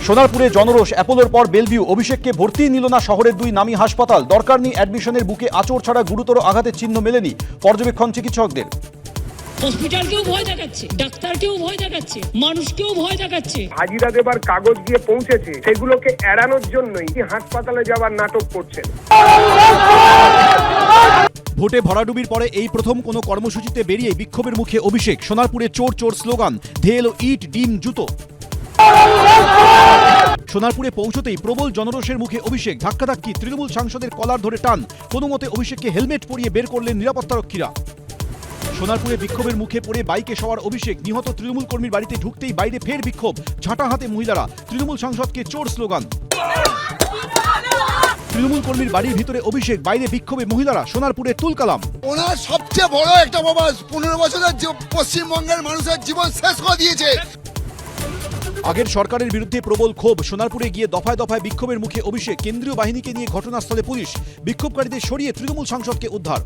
সোনারপুরে জনরোষ, অ্যাপোলোর পর বেলভিউ, অভিষেককে ভর্তি নিল না শহরের দুই নামী হাসপাতাল। দরকার নেই অ্যাডমিশনের, বুকে আঁচড় ছাড়া গুরুতর আঘাতের চিহ্ন মেলেনি, পর্যবেক্ষণ চিকিৎসকদের। হসপিটালকেও ভয় দেখাচ্ছে, ডাক্তারকেও ভয় দেখাচ্ছে, মানুষকেও ভয় দেখাচ্ছে। হাজিরা দেবার কাগজ গিয়ে পৌঁছেছে, সেগুলোকে এড়ানোর জন্যই হাসপাতালে যাওয়ার নাটক করছেন। ভোটে ভরাডুবির পরে এই প্রথম কোনো কর্মসূচিতে বেরিয়ে বিক্ষোভের মুখে অভিষেক। সোনারপুরে চোর চোর স্লোগান, ধেয়ে এলো ইট, ডিম, জুতো। সোনারপুরে পৌঁছতেই প্রবল জনরোষের মুখে অভিষেক। ধাক্কাধাক্কি, তৃণমূল সাংসদের কলার ধরে টান, কোনো মতে অভিষেককে হেলমেট পরিয়ে বের করলেন নিরাপত্তারক্ষীরা। সোনারপুরে বিক্ষোভের মুখে পড়ে বাইকে সওয়ার অভিষেক। নিহত তৃণমূল কর্মীর বাড়িতে ঢুকতেই বাইরে ফের বিক্ষোভ, ঝাঁটা হাতে মহিলারা। তৃণমূল সাংসদকে চোর স্লোগান। তৃণমূল কর্মীর বাড়ির ভিতরে অভিষেক, বাইরে বিক্ষোভে মহিলারা। সোনারপুরে তুলকালাম। ওনার সবচেয়ে বড় একটা প্রবাস, 15 বছরের পশ্চিমবঙ্গের মানুষের জীবন শেষ করে দিয়েছে। আগের সরকারের বিরুদ্ধে প্রবল ক্ষোভ। সোনারপুরে গিয়ে দফায় দফায় বিক্ষোভের মুখে অভিষেক। কেন্দ্রীয় বাহিনীকে নিয়ে ঘটনাস্থলে পুলিশ। বিক্ষোভকারীদের সরিয়ে তৃণমূল সাংসদকে উদ্ধার।